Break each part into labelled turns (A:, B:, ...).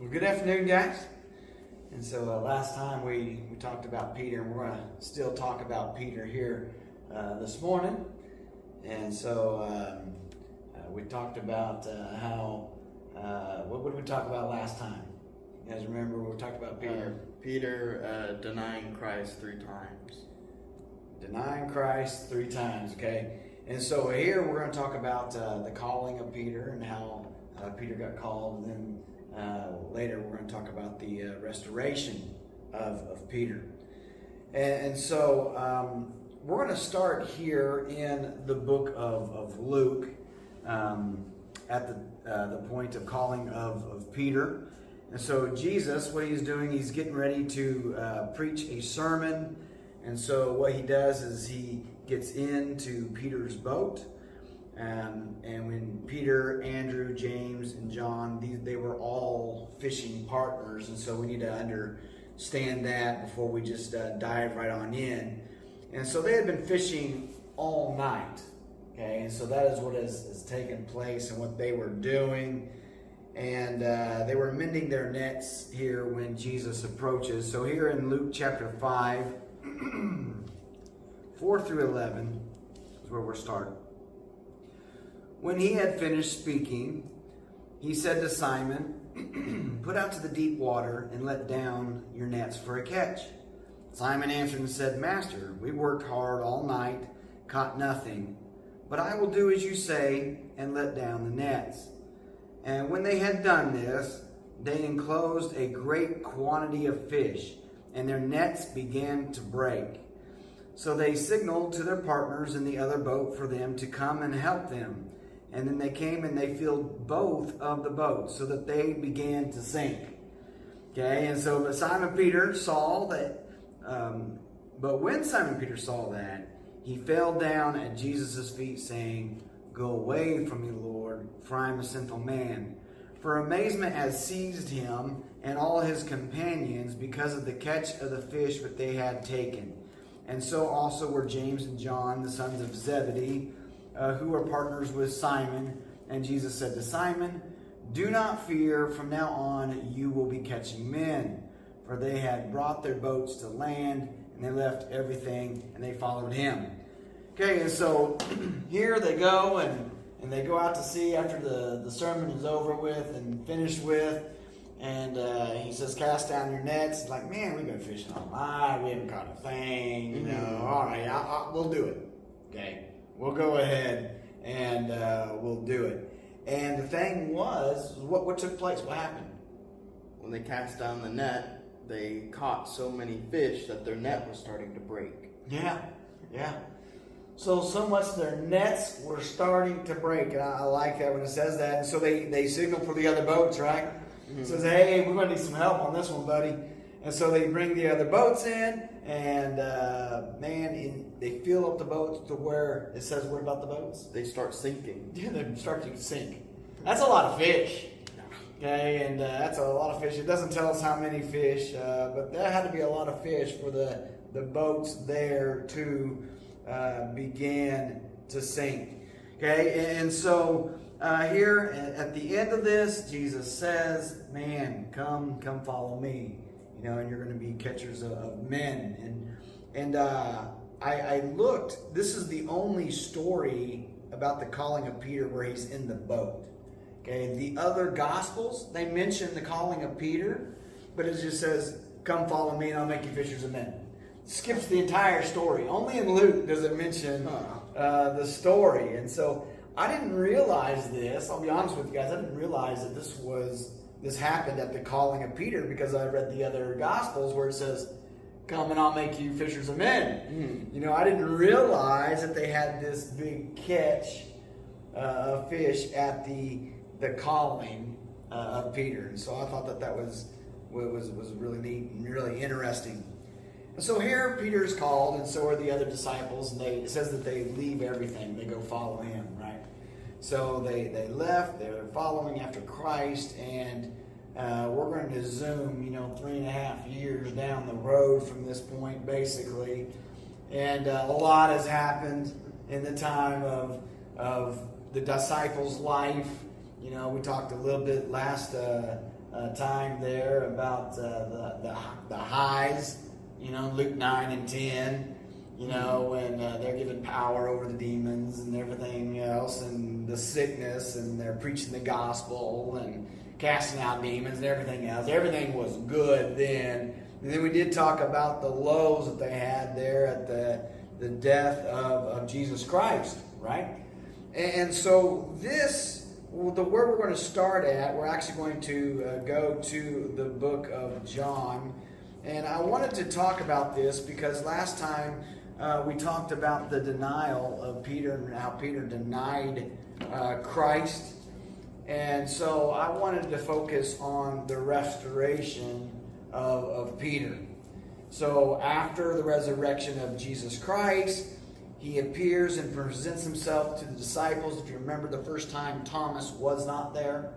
A: Well, good afternoon, guys. And so last time we talked about Peter, and we're going to still talk about Peter here this morning. And so we talked about how, what did we talk about last time? You guys remember we talked about Peter?
B: Peter denying Christ 3 times.
A: Denying Christ 3 times, okay? And so here we're going to talk about the calling of Peter and how Peter got called, and then later we're going to talk about the restoration of Peter. And so we're going to start here in the book of Luke at the point of calling of Peter. And so Jesus, what he's doing, he's getting ready to preach a sermon. And so what he does is he gets into Peter's boat. And when Peter, Andrew, James, and John, they were all fishing partners. And so we need to understand that before we just dive right on in. And so they had been fishing all night. Okay, and so that is what has taken place and what they were doing. And they were mending their nets here when Jesus approaches. So here in Luke chapter 5, 4 through 11 is where we're starting. When he had finished speaking, he said to Simon, "Put out to the deep water and let down your nets for a catch." Simon answered and said, "Master, we worked hard all night, caught nothing, but I will do as you say and let down the nets." And when they had done this, they enclosed a great quantity of fish, and their nets began to break. So they signaled to their partners in the other boat for them to come and help them. And then they came and they filled both of the boats so that they began to sink. Okay, and so Simon Peter saw that, but when Simon Peter saw that, he fell down at Jesus' feet saying, "Go away from me, Lord, for I am a sinful man." For amazement had seized him and all his companions because of the catch of the fish that they had taken. And so also were James and John, the sons of Zebedee, who were partners with Simon. And Jesus said to Simon, "Do not fear, from now on you will be catching men." For they had brought their boats to land, and they left everything, and they followed him. Okay, and so here they go, and they go out to sea after the sermon is over with and finished with. And he says, "Cast down your nets." It's like, man, we've been fishing all night. We haven't caught a thing. You know, all right, we'll do it. Okay, we'll go ahead and we'll do it. And the thing was, what took place? What happened?
B: When they cast down the net, they caught so many fish that their net was starting to break.
A: Yeah. So much their nets were starting to break. And I like that when it says that. And so they signal for the other boats, right? It says, "Hey, we're going to need some help on this one, buddy." And so they bring the other boats in, and they fill up the boats to where it says, what about the boats?
B: They start sinking.
A: Yeah, they start to sink. That's a lot of fish. Okay, and that's a lot of fish. It doesn't tell us how many fish, but there had to be a lot of fish for the boats there to begin to sink. Okay, and so here at the end of this, Jesus says, "Man, come follow me. You know, and you're going to be catchers of men." And I looked. This is the only story about the calling of Peter where he's in the boat. Okay, the other Gospels, they mention the calling of Peter, but it just says, "Come follow me and I'll make you fishers of men." Skips the entire story. Only in Luke does it mention the story. And so I didn't realize this. I'll be honest with you guys. I didn't realize that this happened at the calling of Peter, because I read the other Gospels where it says, "Come and I'll make you fishers of men." You know, I didn't realize that they had this big catch of fish at the calling of Peter. And so I thought that was really neat and really interesting. And so here Peter is called, and so are the other disciples, and it says that they leave everything. They go follow him, right? So they left. They're following after Christ, and we're going to zoom, 3.5 years down the road from this point, basically. And a lot has happened in the time of the disciples' life. We talked a little bit last time there about the highs, Luke 9 and 10, when they're given power over the demons and everything else, and the sickness, and they're preaching the gospel and casting out demons and everything else. Everything was good then. And then we did talk about the lows that they had there at the death of Jesus Christ, right? And so where we're going to start at, we're actually going to go to the book of John. And I wanted to talk about this because last time we talked about the denial of Peter and how Peter denied Christ. And so I wanted to focus on the restoration of Peter. So after the resurrection of Jesus Christ, he appears and presents himself to the disciples. If you remember the first time, Thomas was not there.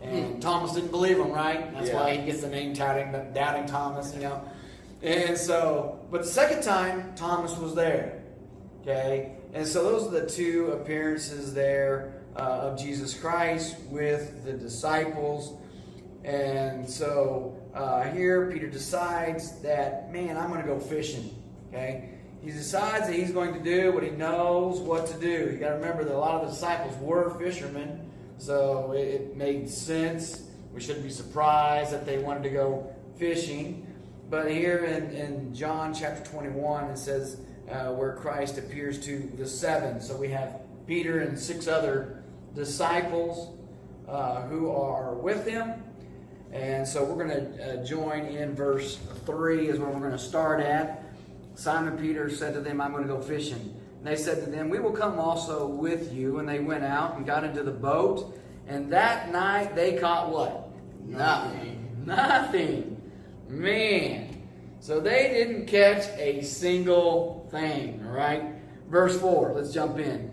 A: And Thomas didn't believe him, right? That's why he gets the name Doubting Thomas, And so, but the second time, Thomas was there. Okay? And so those are the two appearances there of Jesus Christ with the disciples. And so here Peter decides that, I'm going to go fishing. Okay? He decides that he's going to do what he knows what to do. You got to remember that a lot of the disciples were fishermen, so it made sense. We shouldn't be surprised that they wanted to go fishing. But here in John chapter 21, it says where Christ appears to the seven. So we have Peter and 6 other disciples who are with him. And so we're going to join in verse 3 is where we're going to start at. Simon Peter said to them, I'm going to go fishing. And they said to them, we will come also with you. And they went out and got into the boat. And that night they caught what? Nothing. Man. So they didn't catch a single thing. All right. Verse 4. Let's jump in.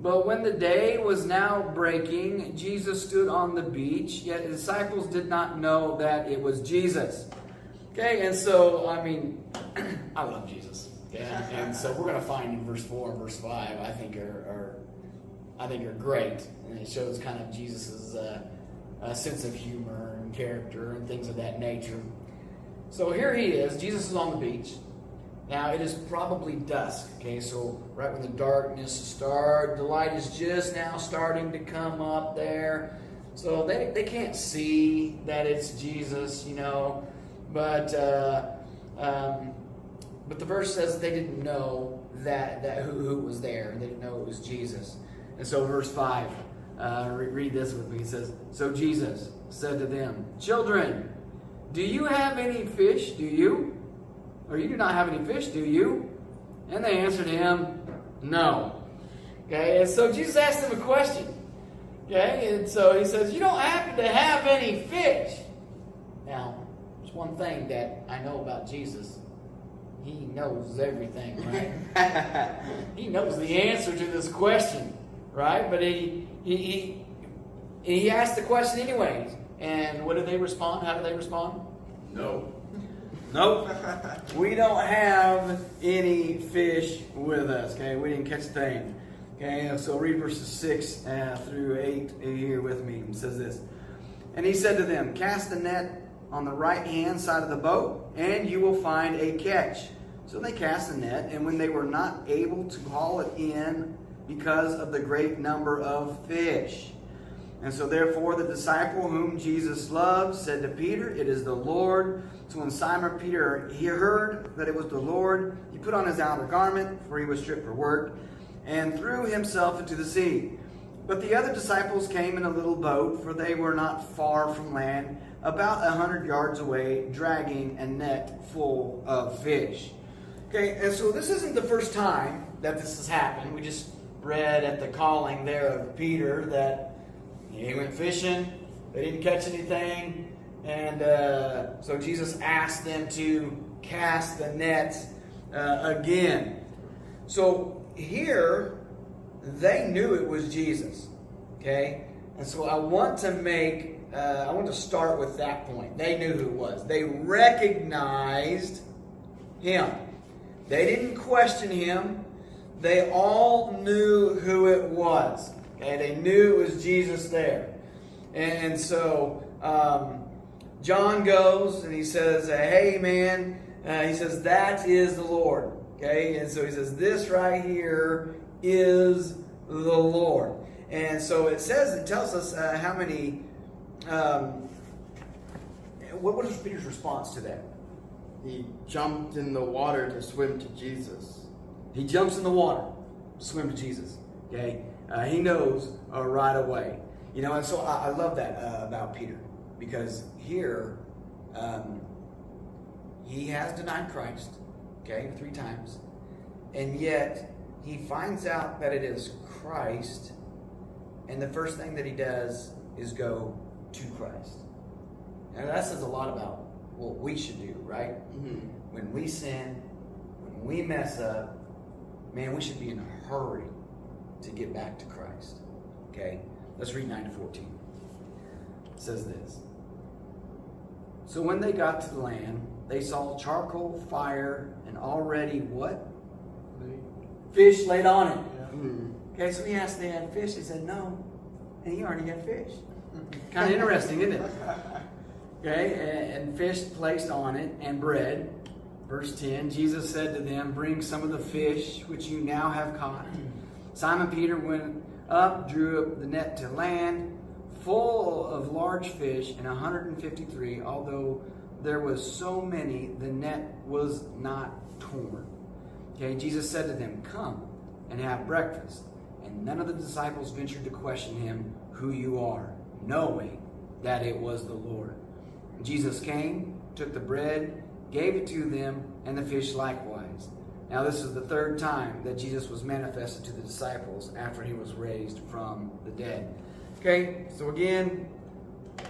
A: But when the day was now breaking, Jesus stood on the beach. Yet his disciples did not know that it was Jesus. Okay, and so, I love Jesus. Okay? And so we're going to find in verse 4 and verse 5, I think are great. And it shows kind of Jesus' sense of humor and character and things of that nature. So here he is. Jesus is on the beach. Now, it is probably dusk. Okay, so right when the darkness starts, the light is just now starting to come up there. So they can't see that it's Jesus, But the verse says they didn't know that who was there. They didn't know it was Jesus. And so verse 5, read this with me. It says, so Jesus said to them, children, do you have any fish, do you? Or you do not have any fish, do you? And they answered him, no. Okay, and so Jesus asked them a question. Okay, and so he says, you don't happen to have any fish. Now, there's one thing that I know about Jesus. He knows everything, right? He knows the answer to this question, right? But he asked the question anyways. And what did they respond? How did they respond?
C: No.
A: Nope. We don't have any fish with us. Okay, we didn't catch a thing. Okay, so read verses 6 through 8 here with me. It says this. And he said to them, cast the net on the right-hand side of the boat, and you will find a catch. So they cast the net, and when they were not able to haul it in because of the great number of fish. And so therefore the disciple whom Jesus loved said to Peter, it is the Lord. So when Simon Peter heard that it was the Lord, he put on his outer garment, for he was stripped for work, and threw himself into the sea. But the other disciples came in a little boat, for they were not far from land, about 100 yards away, dragging a net full of fish. Okay, and so this isn't the first time that this has happened. We just read at the calling there of Peter that he went fishing, they didn't catch anything, and so Jesus asked them to cast the net again. So here, they knew it was Jesus, okay? And so I want to start with that point. They knew who it was. They recognized him. They didn't question him. They all knew who it was. Okay? They knew it was Jesus there. And so John goes and he says, hey man, he says, that is the Lord. Okay, and so he says, this right here is the Lord. And so it tells us how many, what was Peter's response to that?
B: He jumped in the water to swim to Jesus.
A: He jumps in the water to swim to Jesus. Okay, he knows right away. You know, and so I love that about Peter, because here he has denied Christ, okay, 3 times, and yet he finds out that it is Christ, and the first thing that he does is go to Christ. And that says a lot about what we should do, right?
B: Mm-hmm.
A: When we sin, when we mess up, man, we should be in a hurry to get back to Christ. Okay? Let's read 9 to 14. It says this. So when they got to the land, they saw charcoal, fire, and already what? Fish laid on it.
B: Yeah. Mm-hmm.
A: Okay, so he asked if they had fish. They said no. And he already had fish. Kind of interesting, isn't it? Okay, and fish placed on it, and bread. Verse 10, Jesus said to them, bring some of the fish which you now have caught. Simon Peter went up, drew up the net to land, full of large fish, and 153, although there was so many, the net was not torn. Okay, Jesus said to them, come and have breakfast. And none of the disciples ventured to question him, who you are, knowing that it was the Lord. Jesus came, took the bread, gave it to them, and the fish likewise. Now this is the 3rd time that Jesus was manifested to the disciples after he was raised from the dead. Okay, so again,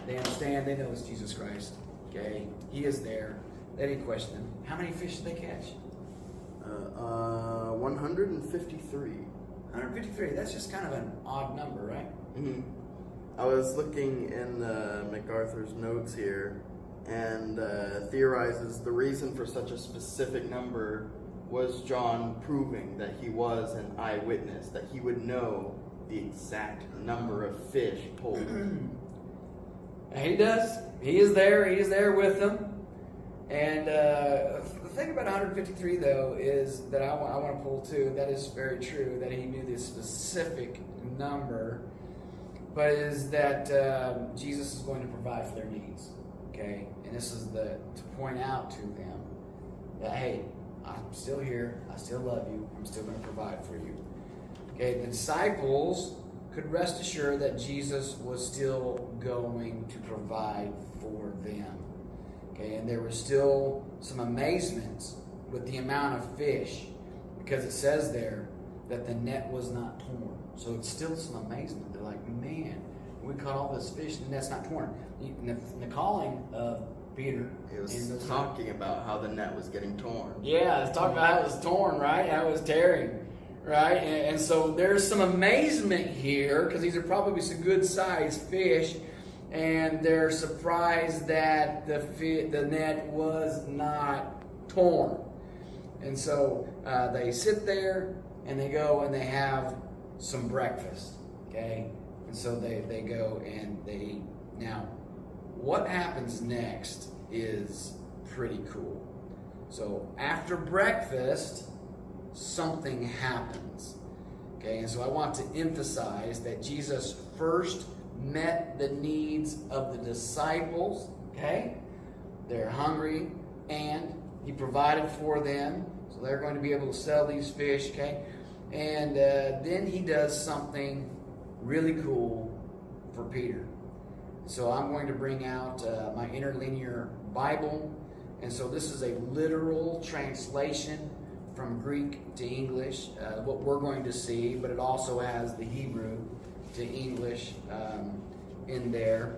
A: they understand, they know it's Jesus Christ. Okay, he is there. They didn't question him. How many fish did they catch?
B: 153.
A: 153. That's just kind of an odd number, right?
B: Mm-hmm. I was looking in MacArthur's notes here, and theorizes the reason for such a specific number was John proving that he was an eyewitness, that he would know the exact number of fish pulled.
A: He does. He is there. He is there with them. And the thing about 153, though, is that I want to pull too. That is very true, that he knew this specific number. But is that Jesus is going to provide for their needs. Okay? And this is to point out to them that, hey, I'm still here. I still love you. I'm still going to provide for you. Okay? The disciples could rest assured that Jesus was still going to provide for them. Okay? And there was still some amazement with the amount of fish, because it says there that the net was not torn. So it's still some amazement. They're like, man, we caught all this fish and the net's not torn. In the calling of Peter,
B: It was talking about how the net was getting torn.
A: yeah, it's talking about how it was torn, right? How it was tearing, right? And so there's some amazement here, because these are probably some good sized fish, and they're surprised that the net was not torn. And so they sit there and they go and they have some breakfast, okay? And so they go and they, now what happens next is pretty cool. So after breakfast, something happens, okay? And so I want to emphasize that Jesus first met the needs of the disciples, okay? They're hungry, and he provided for them, so they're going to be able to sell these fish, okay? And then he does something really cool for Peter. So I'm going to bring out my interlinear Bible. And so this is a literal translation from Greek to English, what we're going to see, but it also has the Hebrew to English in there.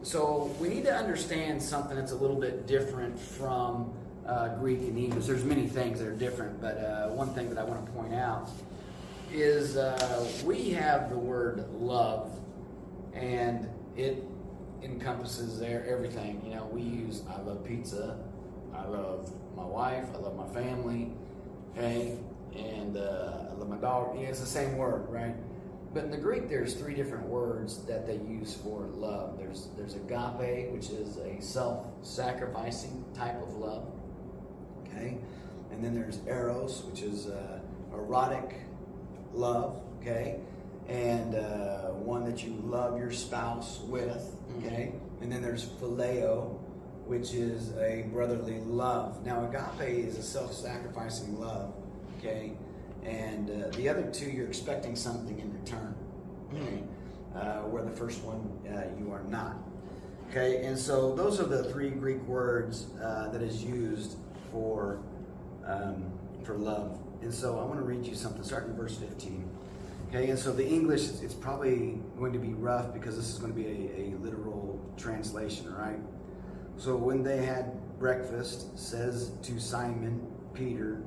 A: So we need to understand something that's a little bit different from Greek and English. There's many things that are different, but one thing that I want to point out is we have the word love, and it encompasses everything. You know, we use I love pizza, I love my wife, I love my family, okay, and I love my dog. Yeah, it's the same word, right? But in the Greek, there's three different words that they use for love. There's agape, which is a self-sacrificing type of love. Okay, and then there's eros, which is erotic love. Okay, and one that you love your spouse with. Okay, and then there's phileo, which is a brotherly love. Now, agape is a self-sacrificing love. Okay. And the other two, you're expecting something in return, okay? Where the first one, you are not. Okay, and so those are the three Greek words that is used for love. And so I want to read you something, starting in verse 15. Okay, and so the English, it's probably going to be rough because this is going to be a literal translation, right? So when they had breakfast, says to Simon Peter,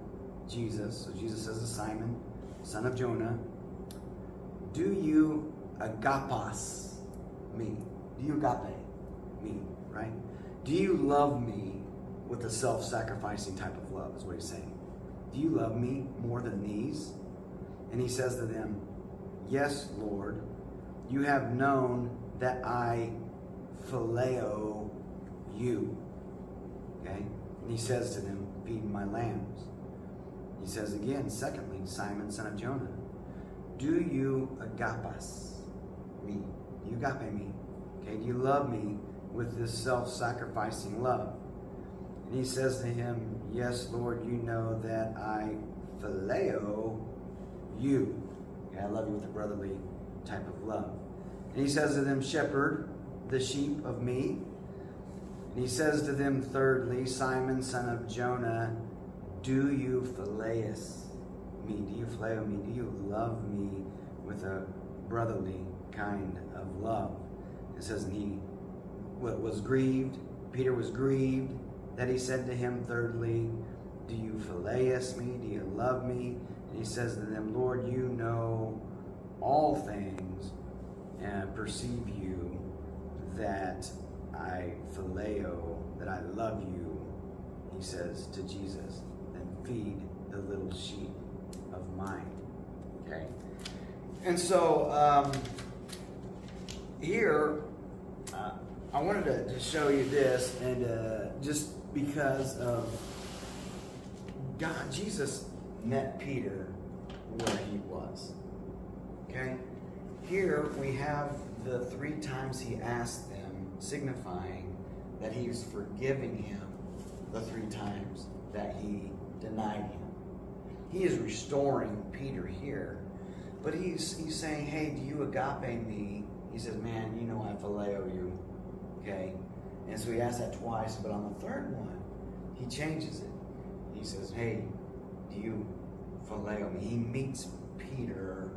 A: Jesus, so Jesus says to Simon, son of Jonah, do you agapos me? Do you agape me, right? Do you love me with a self-sacrificing type of love, is what he's saying. Do you love me more than these? And he says to them, yes, Lord, you have known that I phileo you. Okay? And he says to them, feed my lambs. He says again, secondly, Simon, son of Jonah, do you agapos me? Do you agape me? Okay, do you love me with this self-sacrificing love? And he says to him, yes, Lord, you know that I phileo you. Okay, I love you with a brotherly type of love. And he says to them, shepherd the sheep of me. And he says to them, thirdly, Simon, son of Jonah, do you phileus me? Do you phileo me? Do you love me with a brotherly kind of love? It says, and he was grieved. Peter was grieved that he said to him, thirdly, do you phileus me? Do you love me? And he says to them, Lord, you know all things and perceive you that I phileo, that I love you, he says to Jesus. Feed the little sheep of mine. Okay, and so here I wanted to show you this, and just because of God, Jesus met Peter where he was. Okay, here we have the 3 times he asked them, signifying that he was forgiving him the 3 times that he denied him. He is restoring Peter here, but he's saying, hey, do you agape me? He says, man, you know I phileo you. Okay, and so he asked that twice, but on the 3rd one he changes it. He says, hey, do you phileo me? He meets Peter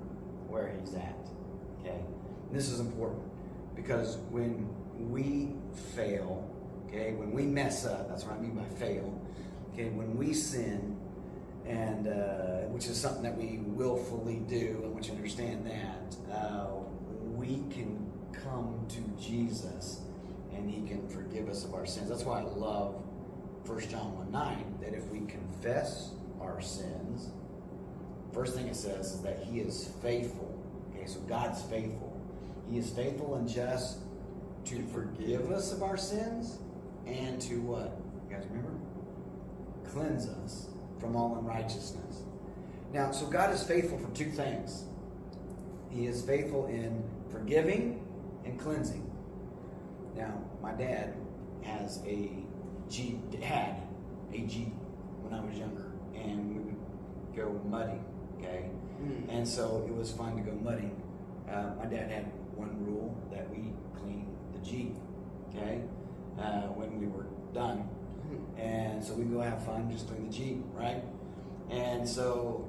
A: where he's at. Okay, and this is important because when we fail, okay, when we mess up, that's what I mean by fail. Okay, when we sin, and which is something that we willfully do, I want you to understand that, we can come to Jesus and he can forgive us of our sins. That's why I love 1 John 1:9, that if we confess our sins, first thing it says is that he is faithful. Okay, so God's faithful. He is faithful and just to forgive us of our sins and to what? You guys remember? Cleanse us from all unrighteousness. Now, so God is faithful for 2 things. He is faithful in forgiving and cleansing. Now, my dad has a Jeep, had a Jeep when I was younger, and we would go mudding, okay? And so it was fun to go mudding. My dad had one rule that we cleaned the Jeep, okay, when we were done. And so we go have fun, just clean the Jeep, right? And so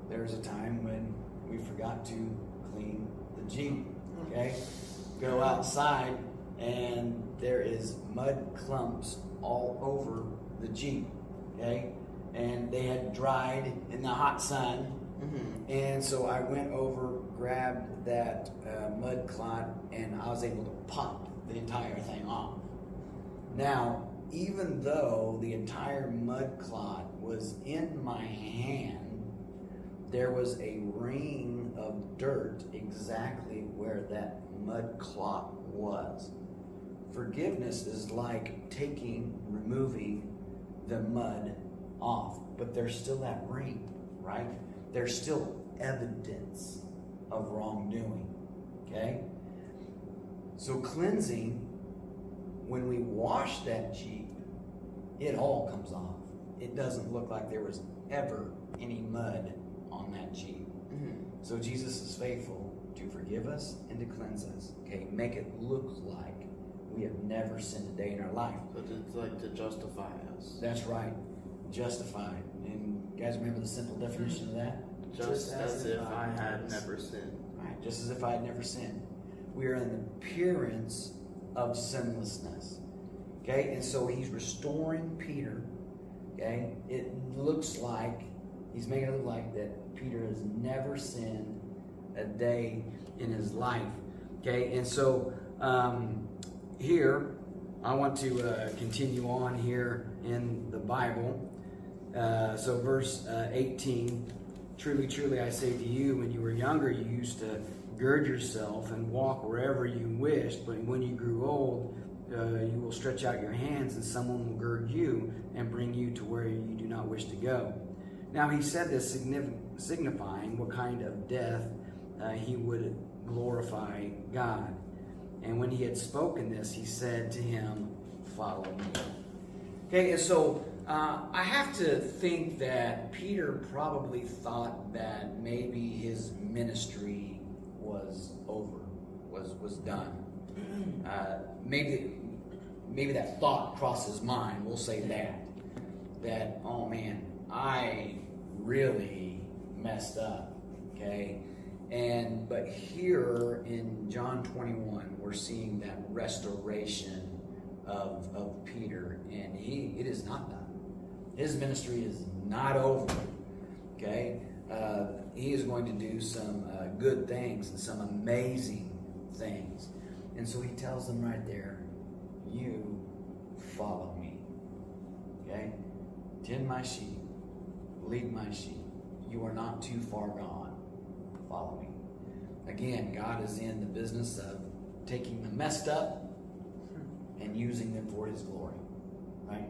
A: there was a time when we forgot to clean the Jeep, okay? Go outside and there is mud clumps all over the Jeep, okay? And they had dried in the hot sun. And so I went over, grabbed that mud clot, and I was able to pop the entire thing off. Now, even though the entire mud clot was in my hand, there was a ring mountain of dirt exactly where that mud clot was. Forgiveness is like removing the mud off, but there's still that ring, right? There's still evidence of wrongdoing, okay? So cleansing, when we wash that Jeep, it all comes off. It doesn't look like there was ever any mud on that Jeep. So Jesus is faithful to forgive us and to cleanse us, okay? Make it look like we have never sinned a day in our life.
B: But it's like to justify us.
A: That's right. Justified. And you guys remember the simple definition of that?
B: Just as if I had never sinned.
A: Right. Just as if I had never sinned. We are in the appearance of sinlessness. Okay? And so he's restoring Peter. Okay? It looks like, he's making it look like that Peter has never sinned a day in his life. Okay? And so, here, I want to continue on here in the Bible. So verse 18, truly, truly, I say to you, when you were younger, you used to gird yourself and walk wherever you wished, but when you grew old, you will stretch out your hands and someone will gird you and bring you to where you do not wish to go. Now he said this signifying what kind of death he would glorify God. And when he had spoken this, he said to him, follow me. Okay, and so I have to think that Peter probably thought that maybe his ministry was over, was done. Maybe that thought crossed his mind. We'll say that, oh man, I really messed up. Okay. But here in John 21, we're seeing that restoration of Peter, and it is not done. His ministry is not over. Okay, he is going to do some good things and some amazing things, and so he tells them right there, "You follow me." Okay, tend my sheep, lead my sheep. You are not too far gone. Follow me. Again, God is in the business of taking the messed up and using them for His glory. Right?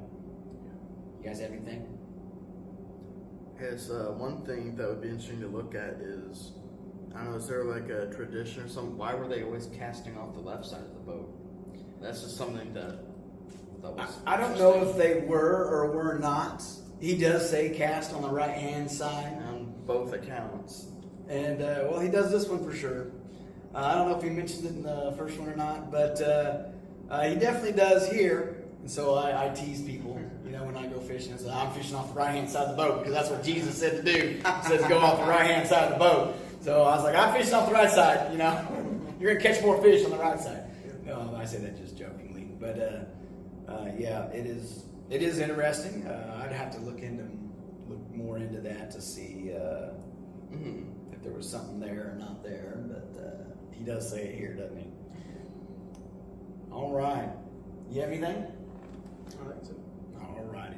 A: You guys have anything?
B: Yes, one thing that would be interesting to look at is, I don't know, is there like a tradition or something? Why were they always casting off the left side of the boat? That's just something that was
A: I don't know if they were or were not. He does say cast on the right hand side.
B: on both accounts.
A: And, well, he does this one for sure. I don't know if he mentioned it in the first one or not, but he definitely does here. And so I tease people, when I go fishing. I say, I'm fishing off the right-hand side of the boat because that's what Jesus said to do. He says go off the right-hand side of the boat. So I was like, I'm fishing off the right side, You're going to catch more fish on the right side. No, I say that just jokingly. But, yeah, it is interesting. I'd have to look more into that to see if there was something there or not there, but he does say it here, doesn't he? All right. You have anything?
B: I like to.
A: All righty.